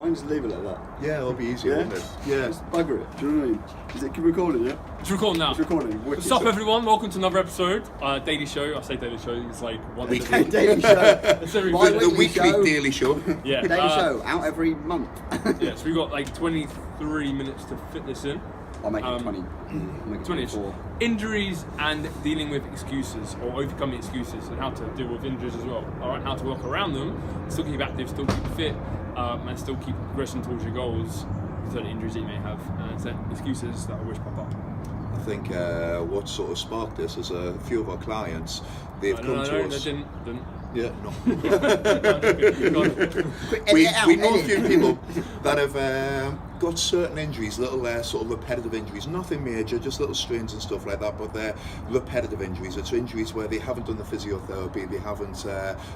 I can just leave it like that. Yeah, it'll be easier, won't it? Yeah. Just bugger it. Do you know what I mean? Is it recording, yeah? It's recording now. It's recording. What's up, everyone? Welcome to another episode. Dailyshow. I say Dailyshow. It's like one Weekly Dailyshow. It's every The weekly show. Dailyshow. Yeah. Dailyshow out every month. Yeah. So we got like 23 minutes to fit this in. I'll make it 20. I'll make it 24. Injuries and dealing with excuses or overcoming excuses and how to deal with injuries as well. All right, how to work around them, still keep active, still keep fit, and still keep progressing towards your goals. Certain injuries that you may have and certain excuses that always pop up. I think what sort of sparked this is a few of our clients, they've come to us. Didn't. Yeah, no. Quick, we know a few people that have got certain injuries, little sort of repetitive injuries, nothing major, just little strains and stuff like that, but they're repetitive injuries. It's injuries where they haven't done the physiotherapy, they haven't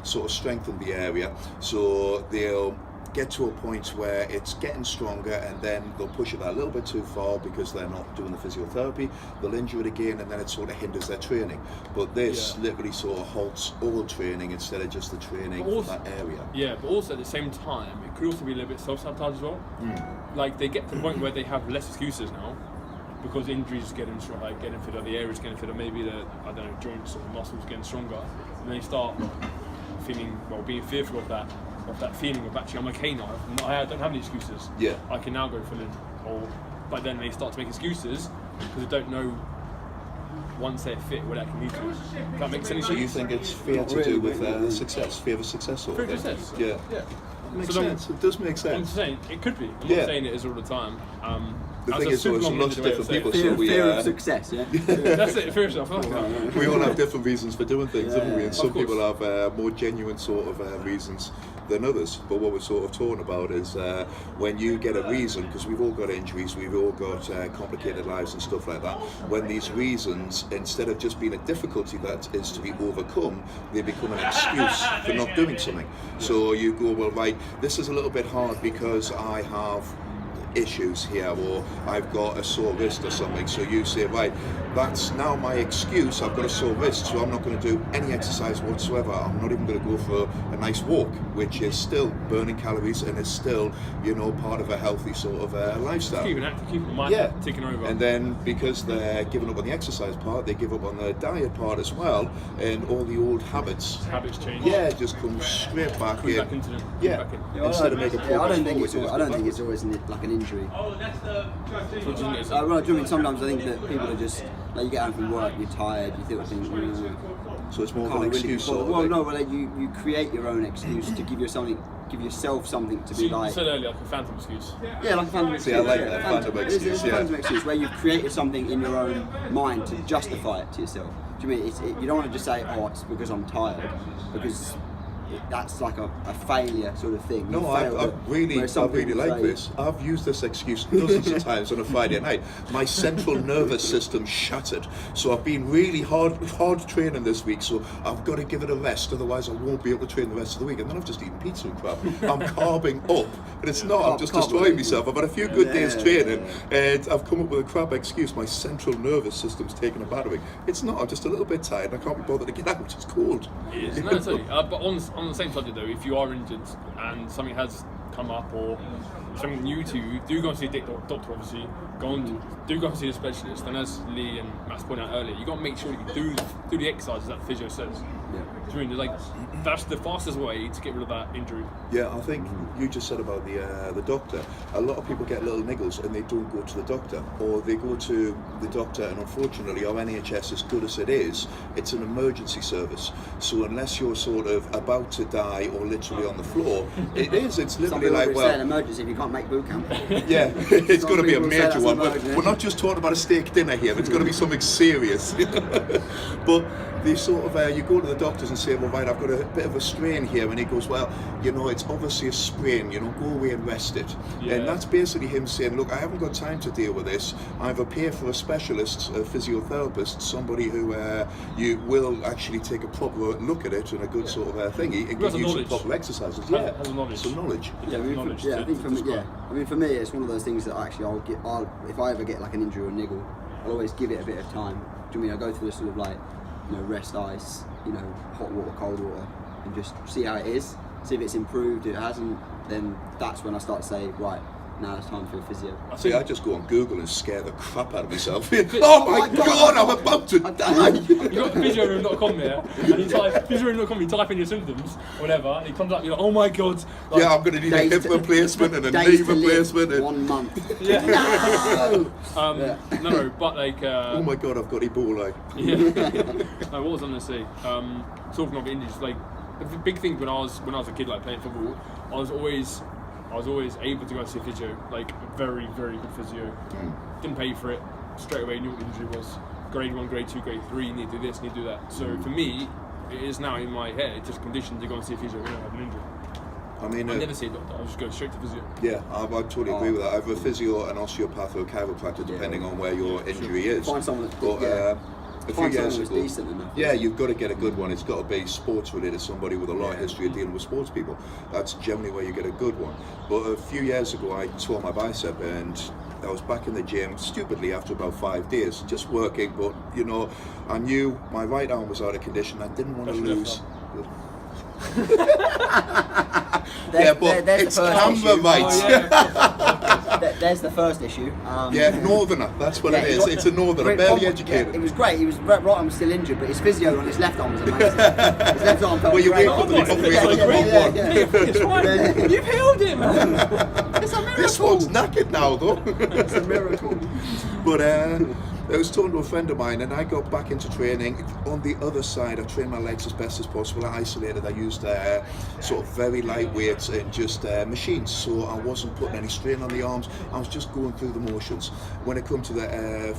sort of strengthened the area, so they'll get to a point where it's getting stronger and then they'll push it that a little bit too far because they're not doing the physiotherapy, they'll injure it again and then it sort of hinders their training. But this literally sort of halts all training instead of just the training for that area. Yeah, but also at the same time, it could also be a little bit self-sabotage as well. Like they get to the point where they have less excuses now because injuries getting stronger, like getting fitter, the area's getting fitter, maybe the, I don't know, joints or muscles getting stronger, and they start feeling, well, being fearful of that feeling of actually I'm okay now. I don't have any excuses. Yeah. I can now go full in. But then they start to make excuses because they don't know once they're fit what that can lead to. If that makes any sense. So you think it's fear to do with success, fear of success sort of thing? Fear of success. Yeah. Makes sense. It does make sense. I'm saying it could be. I'm not saying it is all the time. The thing is, there's lots of different people, so we fear of success, yeah. That's it. Fear of success. We all have different reasons for doing things, don't we? And some people have more genuine sort of reasons than others. But what we're sort of talking about is when you get a reason, because we've all got injuries, we've all got complicated lives and stuff like that. When these reasons, instead of just being a difficulty that is to be overcome, they become an excuse for not doing something. So you go, well, right, this is a little bit hard because I have issues here, or I've got a sore wrist or something, so you say, right, that's now my excuse, I've got a sore wrist, so I'm not going to do any exercise whatsoever. I'm not even going to go for a nice walk, which is still burning calories and is still, you know, part of a healthy sort of lifestyle. Keeping active, keeping the mind ticking over. And then because they're giving up on the exercise part, they give up on the diet part as well, and all the old habits change. Yeah, just come straight back in. Back into them. Yeah, instead of making progress. I don't think it's always like an injury. Sometimes I think that people are just like, you get home from work, you're tired, you think so it's more of an excuse sort of thing. Like you create your own excuse to give yourself something to be like. You said earlier, like a phantom excuse. Yeah, like a phantom excuse. I like that, phantom excuse. It's a phantom excuse where you've created something in your own mind to justify it to yourself. Do you mean you don't want to just say, oh, it's because I'm tired, because that's like a failure sort of thing. No, I really like this. I've used this excuse dozens of times on a Friday night. My central nervous system shattered, so I've been really hard training this week, so I've got to give it a rest, otherwise I won't be able to train the rest of the week. And then I've just eaten pizza and crap. I'm carving up, and it's not, I'm just destroying myself. I've had a few good days training, and I've come up with a crap excuse. My central nervous system's taking a battering. It's not, I'm just a little bit tired, and I can't be bothered to get out, it's cold. It is, no, totally. But on the same subject though, if you are injured and something has come up or something new to you, do go and see a doctor obviously, go and see a specialist, and as Lee and Matt's pointed out earlier, you got to make sure that you do the exercises that the physio says. Do you mean, like, that's the fastest way to get rid of that injury. Yeah, I think you just said about the doctor. A lot of people get little niggles and they don't go to the doctor, or they go to the doctor, and unfortunately our NHS, as good as it is, it's an emergency service. So unless you're sort of about to die or literally on the floor, it's literally like, well, an emergency if you can't make boot camp. Yeah, it's got to be a major one. But we're not just talking about a steak dinner here. It's got to be something serious. But they sort of, you go to the doctors and say, well, right, I've got a bit of a strain here, and he goes, well, you know, it's obviously a sprain, you know, go away and rest it. And that's basically him saying, look, I haven't got time to deal with this. I've appeared for a specialist, a physiotherapist, somebody who you will actually take a proper look at it and a good sort of thingy, and give you some proper exercises. Some knowledge. I think for me, it's one of those things that actually if I ever get like an injury or a niggle, I'll always give it a bit of time. Do you mean I go through this sort of like, you know, rest ice, you know, hot water, cold water, and just see how it is, see if it's improved, if it hasn't, then that's when I start to say, right, now it's time for a physio. See, I just go on Google and scare the crap out of myself. Oh my God, I'm about to die. You got physioroom.com there, and you type physioroom.com, you type in your symptoms, or whatever, and it comes up, you're like, oh my God. Like, Yeah, I'm going to need a hip replacement and a knee replacement. And 1 month. Yeah. No! No, but like. Oh my God, I've got Ebola. Yeah. No, what was I going to say? Talking of injuries, like the big thing when I was a kid, like playing football, I was always able to go and see a physio, like a very, very good physio. Didn't pay for it. Straight away knew what the injury was. Grade 1, grade 2, grade 3, need to do this, need to do that. So for me, it is now in my head, just conditioned to go and see a physio when I have an injury. I mean, I never see a doctor, I just go straight to physio. Yeah, I totally agree with that. Either a physio, an osteopath, or a chiropractor, depending on where your injury is. Find someone that's But, a few years ago, decent enough. yeah, you've got to get a good one. It's got to be sports related, somebody with a lot of history of dealing with sports people. That's generally where you get a good one. But a few years ago, I tore my bicep, and I was back in the gym stupidly after about 5 days, just working. But you know, I knew my right arm was out of condition. I didn't want to lose. Yeah, but it's camber, mate. There's the first issue. Yeah, northerner. That's what it is. It's a northerner, barely educated. It was great. He was right arm was still injured, but his physio on his left arm was amazing. His left arm felt Well, you great. wake up and you've got It's fine. You've healed him. It's a miracle. This one's knackered now, though. It's a miracle. But I was talking to a friend of mine, and I got back into training. On the other side, I trained my legs as best as possible. I isolated. I used sort of very light weights and just machines, so I wasn't putting any strain on the arms. I was just going through the motions. When it come to the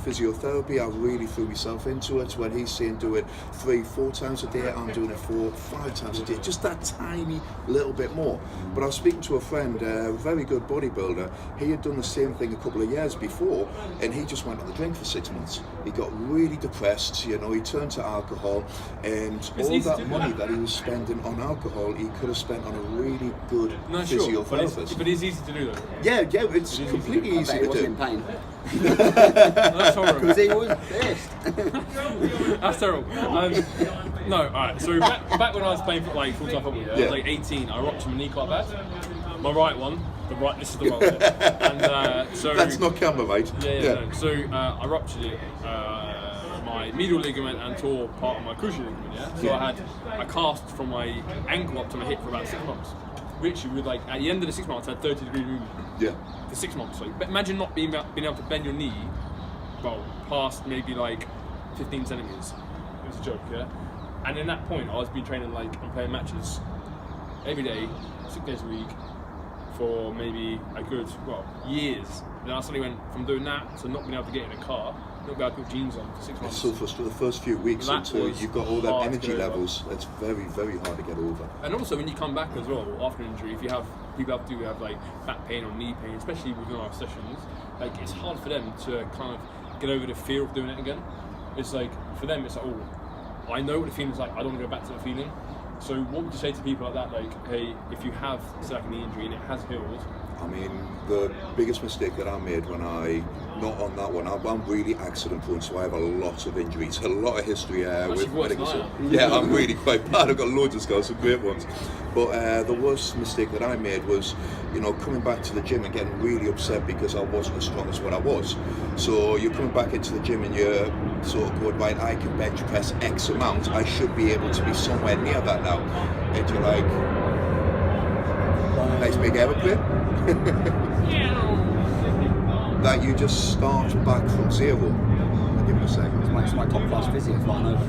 physiotherapy, I really threw myself into it. When he's saying do it 3-4 times a day, I'm doing it 4-5 times a day, just that tiny little bit more. But I was speaking to a friend, a very good bodybuilder. He had done the same thing a couple of years before, and he just went on the drink for 6 months. He got really depressed, you know, he turned to alcohol, and all that money that he was spending on alcohol, he could have spent on a really good physiotherapist. But it's easy to do though. Yeah, it's completely easy He to wasn't do. in pain. That's horrible. Because he was pissed. That's terrible. No, alright, so back when I was playing like full-time football, I was like 18, I ruptured my knee quite bad. My right one, this is the right one. And so That's not camera, mate. Yeah. No. So I ruptured it, my medial ligament, and tore part of my cruciate ligament. Yeah. So I had a cast from my ankle up to my hip for about 6 months. Literally, with like at the end of the 6 months, I had 30-degree movement. Yeah. For 6 months. So imagine not being able to bend your knee, well, past maybe like 15 centimeters. It was a joke, yeah. And in that point, I was been training like and playing matches every day, 6 days a week, for maybe a good, years. Then I suddenly went from doing that to not being able to get in a car, not being able to put jeans on for 6 months. So for the first few weeks until you've got all that energy levels, it's very, very hard to get over. And also when you come back as well, after an injury, if you have, people have like back pain or knee pain, especially within our sessions, like it's hard for them to kind of get over the fear of doing it again. It's like, for them it's like, oh, I know what the feeling's like, I don't want to go back to the feeling. So what would you say to people like that, like, hey, if you have a knee injury and it has healed? I mean, the biggest mistake that I made when not on that one, I'm really accident prone, so I have a lot of injuries, a lot of history with medical. Yeah, I'm really quite bad. I've got loads of scars, some great ones. But the worst mistake that I made was, you know, coming back to the gym and getting really upset because I wasn't as strong as what I was. So you're coming back into the gym and you're sort of going, right, I can bench press X amount, I should be able to be somewhere near that now. And you're like, nice big aeroplane. That you just start back from zero. I'll give it a second. It's my top class physio flying over.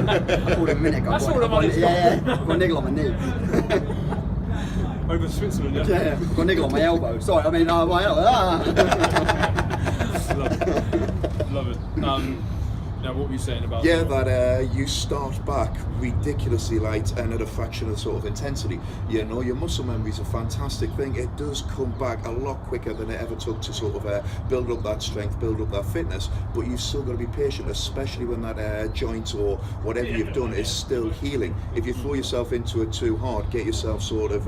I called him a minute ago. That's all about it. Yeah. Got a niggle on my knee. Over Switzerland, yeah? Yeah. Got a niggle on my elbow. Sorry, I mean my elbow. Love it. Now, what were you saying about? Yeah, that you start back ridiculously light and at a fraction of sort of intensity. You know, your muscle memory is a fantastic thing. It does come back a lot quicker than it ever took to sort of build up that strength, build up that fitness. But you've still got to be patient, especially when that joint or whatever you've done is still healing. If you throw yourself into it too hard, get yourself sort of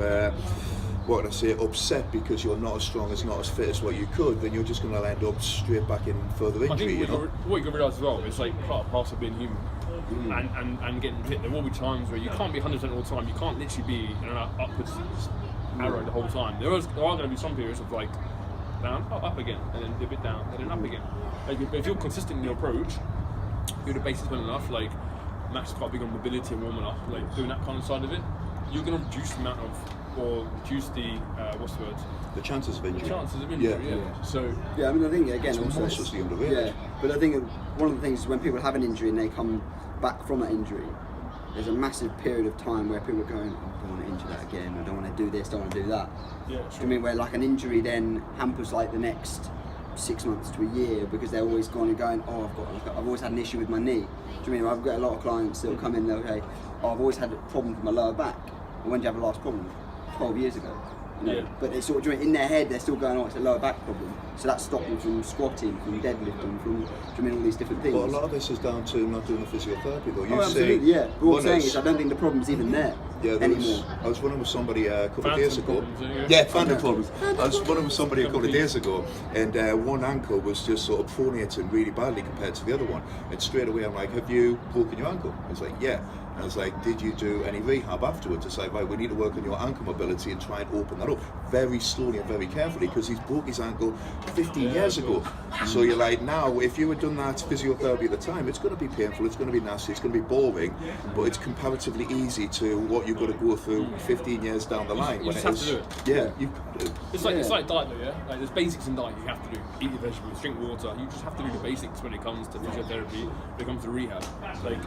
what can I say, upset because you're not as strong, not as fit as what you could, then you're just going to end up straight back in further injury. I think you know? what you got to realise as well, it's like part of being human and getting fit. There will be times where you can't be 100% all the time. You can't literally be in an upwards arrow the whole time. There are going to be some periods of like down, up again, and then a bit down, and then up again. Like if you're consistent in your approach, you're the basis well enough. Like Max is quite big on mobility and warming up, like doing that kind of side of it. You're going to reduce the amount of, or reduce the what's the word? The chances of injury. Yeah. So I mean, I think again, it's also monstrously underrated. Yeah, but I think one of the things is when people have an injury and they come back from that injury, there's a massive period of time where people are going, oh, I don't want to injure that again, I don't want to do this, don't want to do that. Yeah, Do you mean where like an injury then hampers like the next 6 months to a year because they're always going, oh, I've always had an issue with my knee. Do you mean I've got a lot of clients that will come in, they'll say, oh, I've always had a problem with my lower back. Well, when did you have the last problem? 12 years ago. You know? Yeah. But it's sort of in their head, they're still going, oh, it's a lower back problem. So that's stopped them from squatting, from deadlifting, from all these different things. But a lot of this is down to not doing the physiotherapy, though. You absolutely, yeah. But what I'm saying is, I don't think the problem's even there anymore. I was running with somebody a couple of days ago. Phantom problems. I was running with somebody a couple of days ago, and one ankle was just sort of pronating really badly compared to the other one. And straight away, I'm like, "Have you broken your ankle?" It's like, "Yeah." And I was like, did you do any rehab afterwards? It's like, right, we need to work on your ankle mobility and try and open that up very slowly and very carefully because he's broke his ankle 15 years ago. So you're like, now, if you had done that physiotherapy at the time, it's going to be painful, it's going to be nasty, it's going to be boring, but it's comparatively easy to what you've got to go through 15 years down the line. You just have to do it. Yeah, you've got to. It's like diet though, yeah? Like there's basics in diet you have to do. Eat your vegetables, drink water. You just have to do the basics when it comes to physiotherapy, when it comes to rehab. Like,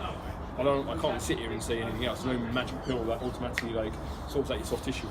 I can't sit here and say anything else. There's no magic pill that automatically like sorts out your soft tissue.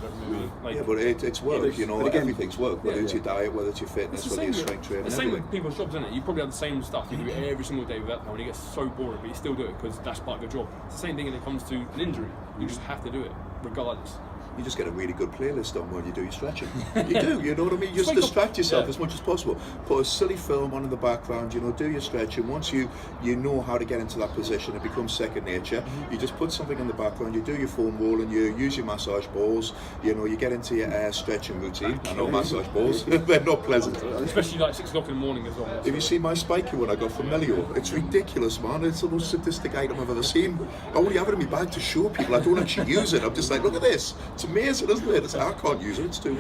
Like, yeah, but it's work. You know, again, everything's work. Whether it's your diet, whether it's your fitness, whether it's strength training. It's the same with people's jobs, isn't it? You probably have the same stuff. You do it every single day without power, and it gets so boring, but you still do it because that's part of your job. It's the same thing when it comes to an injury. You just have to do it, regardless. You just get a really good playlist on when you do your stretching. You do, you know what I mean? You just distract yourself as much as possible. Put a silly film on in the background, you know, do your stretching. Once you know how to get into that position, it becomes second nature. You just put something in the background, you do your foam roll and you use your massage balls, you know, you get into your stretching routine. I know massage balls, they're not pleasant. Especially like 6 o'clock in the morning as well. If you see my spiky one I got from Melio, it's ridiculous, man. It's the most sadistic item I've ever seen. I only have it in my bag to show people. I don't actually use it. I'm just like, look at this. It's amazing, isn't it? It's like, I can't use it. It's too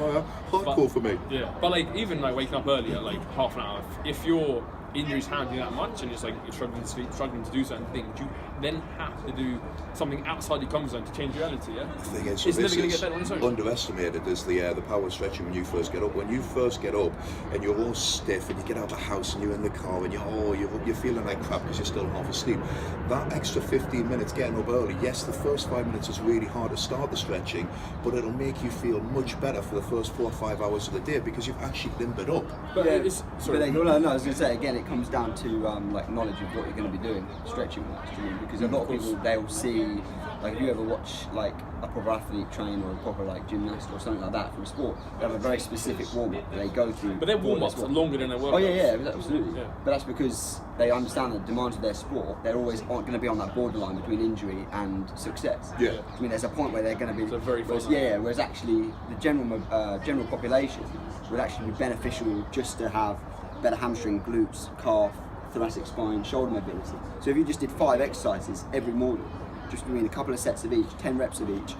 hardcore for me. Yeah, but like even like waking up earlier, like half an hour. If your injury's hounding you that much and it's like you're struggling to sleep, struggling to do certain things, you then have to do something outside your comfort zone to change reality. Yeah, the thing is, it's never going to get better on its own. Underestimated is the power of stretching when you first get up. When you first get up and you're all stiff and you get out of the house and you're in the car and you're feeling like crap because you're still half asleep. That extra 15 minutes getting up early, yes, the first 5 minutes is really hard to start the stretching, but it'll make you feel much better for the first 4 or 5 hours of the day because you've actually limbered up. But I was going to say again, it comes down to like knowledge of what you're going to be doing stretching wise. Because a lot of people, they'll see, like if you ever watch like a proper athlete train or a proper like gymnast or something like that from sport, they have a very specific warm up that they go through. But their warm ups are longer than their workouts. Oh yeah, absolutely. Yeah. But that's because they understand the demands of their sport. They always aren't going to be on that borderline between injury and success. Yeah. I mean, there's a point where they're going to be. Whereas actually the general population would actually be beneficial just to have better hamstring, glutes, calf, thoracic spine, shoulder mobility. So if you just did 5 exercises every morning, just doing a couple of sets of each, 10 reps of each,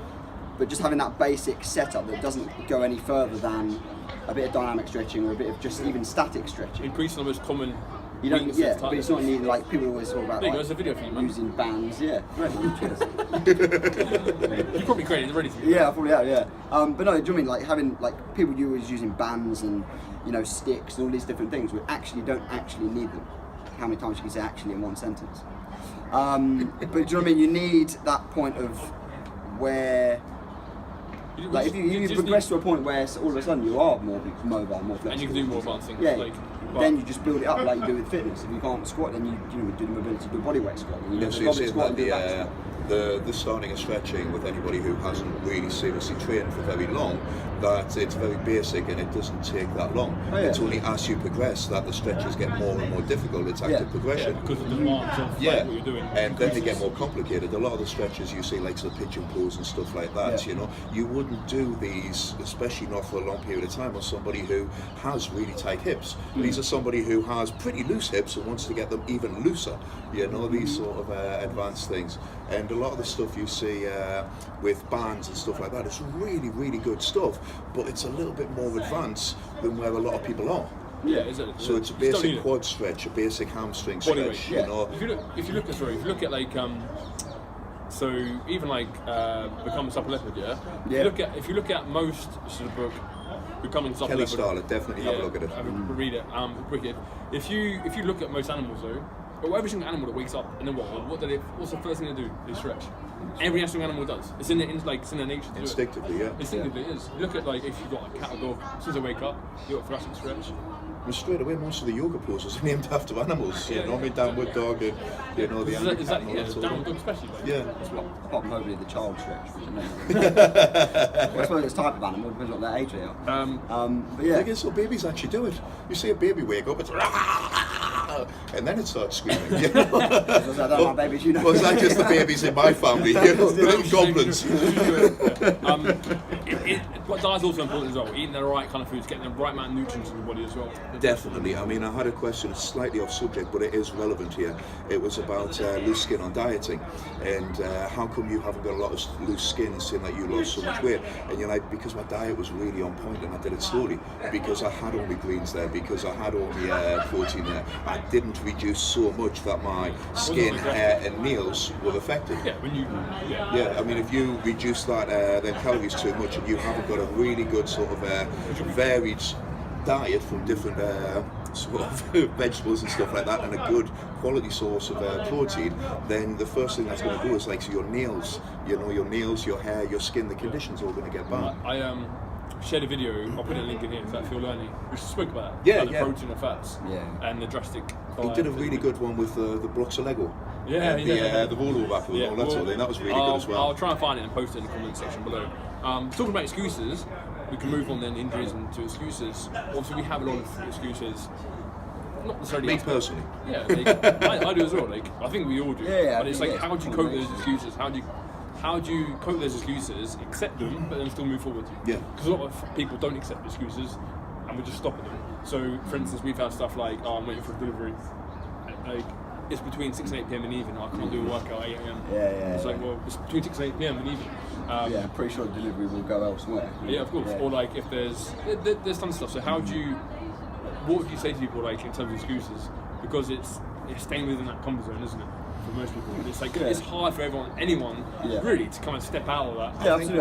but just having that basic setup that doesn't go any further than a bit of dynamic stretching or a bit of just even static stretching. Increasing the most common. You don't, yeah, but it's not needed. Like people always talk about. There's a video for you, man. Using bands, yeah. Great, man. Cheers. You probably created it already. Yeah, I probably have, yeah. But no, do you know what I mean like having like people you always using bands and sticks and all these different things? We actually don't actually need them. How many times you can say actually in one sentence? But do you know what I mean? You need that point of where. Like if you progress to a point where all of a sudden you are more mobile, more flexible, and you can do more advanced things. Yeah, then you just build it up like you do with fitness. If you can't squat, then you do the mobility, do body weight squat. And you do the goblet squat and do back squat. The starting and stretching with anybody who hasn't really seriously trained for very long, that it's very basic and it doesn't take that long. Oh, yeah. It's only as you progress that the stretches get more and more difficult. It's active progression. Yeah, because of the demands of what you're doing. And then they get more complicated. A lot of the stretches you see, like the pigeon pose and stuff like that, you wouldn't do these, especially not for a long period of time, with somebody who has really tight hips. These are somebody who has pretty loose hips and wants to get them even looser. These sort of advanced things. And a lot of the stuff you see with bands and stuff like that, it's really, really good stuff, but it's a little bit more advanced than where a lot of people are. Yeah, exactly. So it's a basic quad stretch, a basic hamstring Body stretch, weight, you know. If you look at like so even like Become a Supple Leopard, If you look at most sort of book, Becoming Supple Kelly Leopard, Starler, definitely have a look at it. Read it. Wicked. If you look at most animals though, or every single animal that wakes up in the world, what's the first thing they do? They stretch. Every single animal does. It's in their nature to Instinctively, do it. Instinctively, it is. Look at like if you've got a cat or dog, as soon as they wake up, you got a thoracic stretch. Well, straight away, most of the yoga poses are named after animals. You know, I mean, downward dog, and you know the animal. Downward dog especially. Like, yeah. Apart from hopefully the child stretch, which I know. I suppose it's type of animal, depends on their age they are. But yeah. I guess what babies actually do it. You see a baby wake up, it's and then it starts screaming. You know? I don't know babies, you know. Well, it's not just the babies in my family, you know, little goblins. What diet's also important as well. Eating the right kind of foods, getting the right amount of nutrients in your body as well. Definitely. I mean, I had a question slightly off subject, but it is relevant here. It was about loose skin on dieting, and how come you haven't got a lot of loose skin, seeing that you lost so much weight? And you're like, because my diet was really on point, and I did it slowly, because I had all my greens there, because I had all my protein there. I didn't reduce so much that my skin, hair, and nails were affected. Yeah, I mean, if you reduce that then calories too much, and you haven't got a really good sort of varied diet from different sort of vegetables and stuff like that, and a good quality source of protein, then the first thing that's going to do is like, so your nails, you know, your nails, your hair, your skin, the conditions are all going to get bad. I shared a video, I'll put a link in here, if you're learning, which spoke about the protein and fats and the drastic diet. He did a really good one with the blocks of Lego. The roll back and all that sort of thing. That was really good as well. I'll try and find it and post it in the comment section below. Talking about excuses, we can move on then injuries into excuses. Obviously, we have a lot of excuses. Not necessarily. Me personally. Yeah, I do as well. Like, I think we all do. But it's like, how do you cope with those excuses? How do you cope with those excuses, accept them, but then still move forward? Yeah. Because a lot of people don't accept excuses, and we just stop at them. So, for instance, we've had stuff like, I'm waiting for a delivery. Like, it's between 6 and 8 p.m. and even. I can't do a workout at 8 a.m. It's like, well, it's between 6 and 8 p.m. and even. I'm pretty sure the delivery will go elsewhere. Yeah, of course. Or like, if there's some stuff. So what would you say to people like in terms of excuses? Because it's staying within that comfort zone, isn't it? For most people, it's like it's hard for anyone, really, to kind of step out of that. I think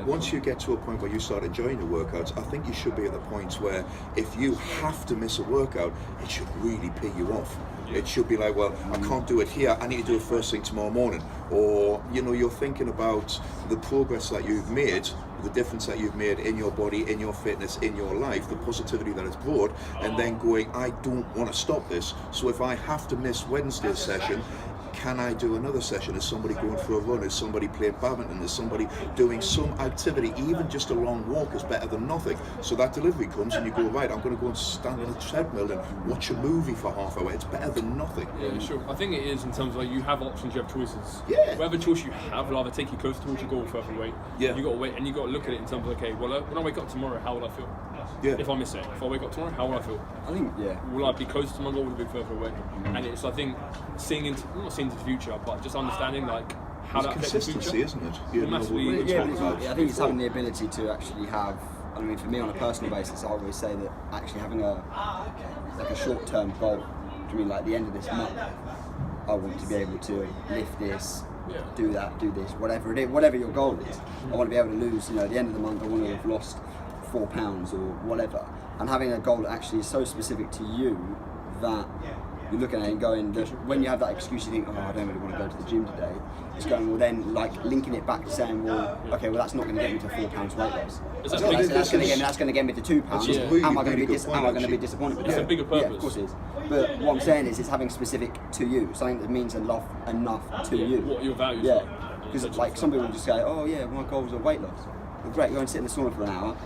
once you get to a point where you start enjoying the workouts, I think you should be at the point where if you have to miss a workout, it should really pay you off. It should be like, well, I can't do it here, I need to do it first thing tomorrow morning. Or, you know, you're thinking about the progress that you've made, the difference that you've made in your body, in your fitness, in your life, the positivity that it's brought, and then going, I don't want to stop this. So if I have to miss Wednesday's session, can I do another session? Is somebody going for a run? Is somebody playing badminton? Is somebody doing some activity? Even just a long walk is better than nothing. So that delivery comes and you go, right, I'm going to go and stand on a treadmill and watch a movie for half an hour. It's better than nothing. Yeah, sure. I think it is in terms of like, you have options, you have choices. Yeah. Whatever choice you have will either take you closer towards your goal or further away. Yeah. You got to wait, and you got to look at it in terms of, okay, well, when I wake up tomorrow, how will I feel? Yeah. If I miss it, if I wake up tomorrow, how will I feel? I think, Will I be closer to my goal or will I be further away? And it's, I think, not seeing into the future, but just understanding like how that affects the future. Consistency, isn't it? You know, I think it's having the ability to actually have. I mean, for me on a personal basis, I always say that actually having a short-term goal. Do you mean like the end of this month? I want to be able to lift this, do that, do this, whatever it is, whatever your goal is. I want to be able to lose. You know, at the end of the month, I want to have lost 4 pounds or whatever. And having a goal that actually is so specific to you that you're looking at it and going, when you have that excuse, you think, oh, I don't really want to go to the gym today. It's going, well, then like linking it back to saying, well, okay, well, that's not going to get me to 4 pounds weight loss. That's going to get me to 2 pounds. Am I going to be disappointed with that? It's a bigger purpose. Yeah, of course it is. But what I'm saying is, it's having specific to you, something that means enough to you. What your values are. Because like some people just say, oh yeah, my goals are weight loss. Well, great, go and sit in the sauna for an hour.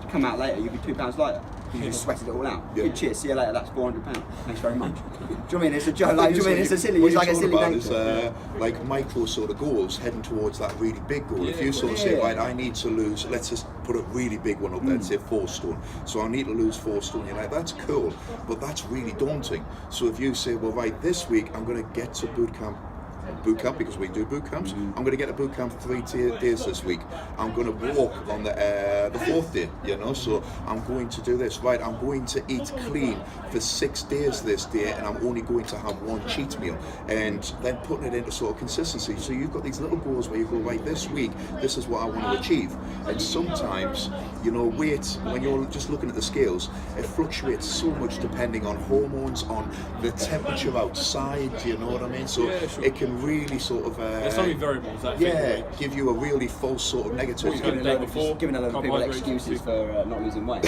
Come out later, you'll be 2 pounds lighter. You just sweated it all out. Good, cheers, see you later, that's £400. Thanks very much. Do you know what I mean? It's a joke, like, do you know what I mean? It's a silly, it's like a silly name. It's like micro sort of goals heading towards that really big goal. If you sort of say, right, I need to lose, let's just put a really big one up there, let's say 4 stone. So I need to lose 4 stone. You're like, that's cool, but that's really daunting. So if you say, well, right, this week I'm going to get to boot camp boot camp because we do boot camps. I'm going to get a boot camp 3 days this week. I'm going to walk on the 4th day, you know, so I'm going to do this, right, I'm going to eat clean for 6 days this day, and I'm only going to have 1 cheat meal, and then putting it into sort of consistency. So you've got these little goals where you go, right, this week, this is what I want to achieve. And sometimes, you know, weight, when you're just looking at the scales, it fluctuates so much depending on hormones, on the temperature outside, you know what I mean? So it can really sort of there's so many variables that give you a really false sort of negative. Giving a load of people excuses for not losing weight.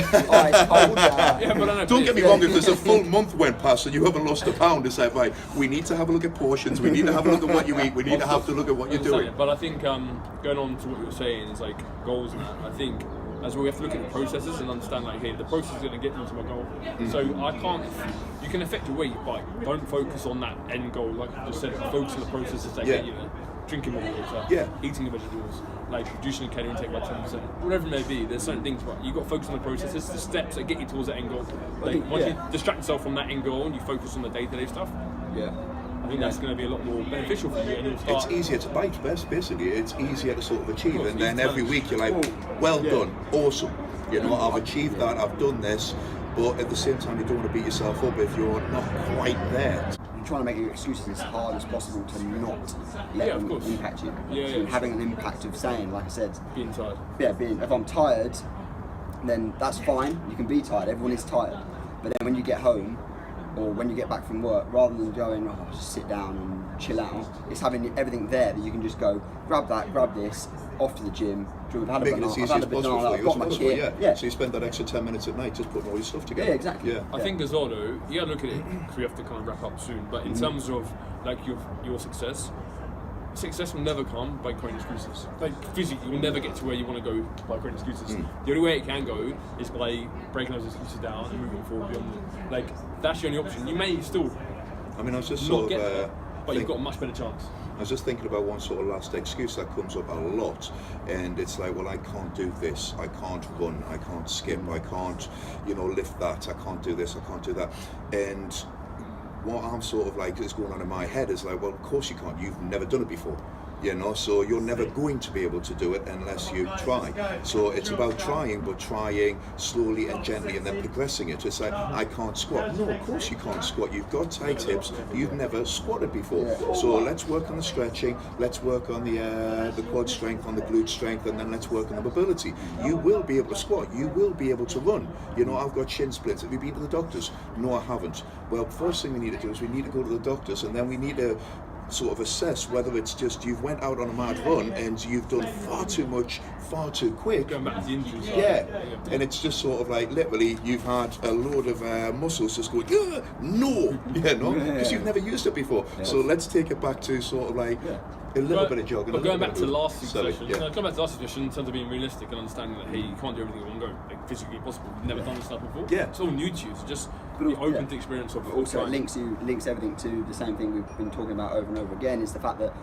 Don't get me wrong, if there's a full month went past and you haven't lost a pound, it's like, right, we need to have a look at portions, we need to have a look at what you eat, we need to have to look at what you're doing. But I think going on to what you were saying is like goals and that, I think as well we have to look at the processes and understand like, hey, the process is going to get me to my goal. So you can affect your weight, but don't focus on that end goal. Like you just said, focus on the processes that get you there. Drinking more water, eating your vegetables, like reducing your calorie intake by 10%, whatever it may be. There's certain things, but you've got to focus on the processes, the steps that get you towards that end goal. Like once you distract yourself from that end goal and you focus on the day-to-day stuff, I think that's going to be a lot more beneficial for you. And you'll start. It's easier to bite, basically. It's easier to sort of achieve, and then every week you're like, well done, awesome. You know, I've achieved that, I've done this, but at the same time you don't want to beat yourself up if you're not quite there. You're trying to make your excuses as hard as possible to not let them impact you. So having an impact of saying, like I said, being tired. If I'm tired, then that's fine. You can be tired. Everyone is tired. But then when you get home, or when you get back from work, rather than going, oh, just sit down and chill out, it's having everything there that you can just go, grab that, grab this, off to the gym. I've had a banana, I've got my kit. So you spend that extra 10 minutes at night just putting all your stuff together. Yeah, exactly. I think as well though, you gotta look at it, because we have to kind of wrap up soon, but in terms of like your success will never come by creating excuses. Like physically, you'll never get to where you want to go by creating excuses. The only way it can go is by breaking those excuses down and moving forward beyond them. Like that's the only option. You may still, I mean, I was just not get there, but you've got a much better chance. I was just thinking about one sort of last excuse that comes up a lot, and it's like, well, I can't do this, I can't run, I can't skip, I can't, you know, lift that, I can't do this, I can't do that, and what I'm sort of like is going on in my head is like, well, of course you can't. You've never done it before, you know. So you're never going to be able to do it unless you try. So it's about trying, but trying slowly and gently, and then progressing it. It's like, I can't squat. No, of course you can't squat. You've got tight hips. You've never squatted before. So let's work on the stretching. Let's work on the quad strength, on the glute strength, and then let's work on the mobility. You will be able to squat. You will be able to run. You know, I've got shin splints. Have you been to the doctors? No, I haven't. Well, first thing we need to do is we need to go to the doctors, and then we need to sort of assess whether it's just you've went out on a mad run and you've done far too much, far too quick. Going back to the injuries. And it's just sort of like literally you've had a load of muscles just going, no, because you've never used it before. So let's take it back to sort of like a little bit of jogging. But going back to last session, going back to last session in terms of being realistic and understanding that, hey, you can't do everything in one go, like physically impossible. You've never done this stuff before. It's all new to you, so just be open to the experience of it. Also, it links everything to the same thing we've been talking about over and over again, is the fact that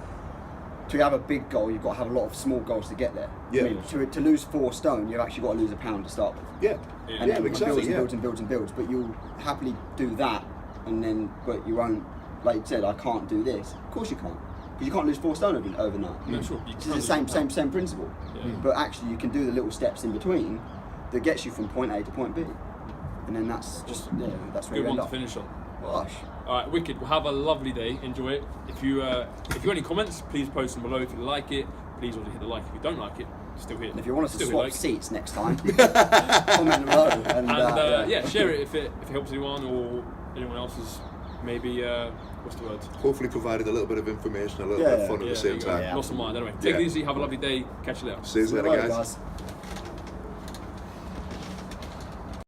to have a big goal, you've got to have a lot of small goals to get there. I mean, to lose 4 stone, you've actually got to lose a pound to start with. And then exactly. Builds and builds. But you'll happily do that, and then but you won't, like you said, I can't do this. Of course you can't. Because you can't lose 4 stone overnight. No, sure. It's the same principle. But actually, you can do the little steps in between that gets you from point A to point B, and then that's just that's where good you end one up. to finish on. Gosh. All right, wicked. Well, have a lovely day. Enjoy it. If you got any comments, please post them below. If you like it, please also hit the like. If you don't like it, still hit. And if you want us to swap seats next time, comment below. And share it if it helps anyone or anyone else's. Maybe what's the word? Hopefully provided a little bit of information, a little bit of fun at the same time. Lost of mind. Anyway, take it easy. Have a lovely day. Catch you later. See you later, guys.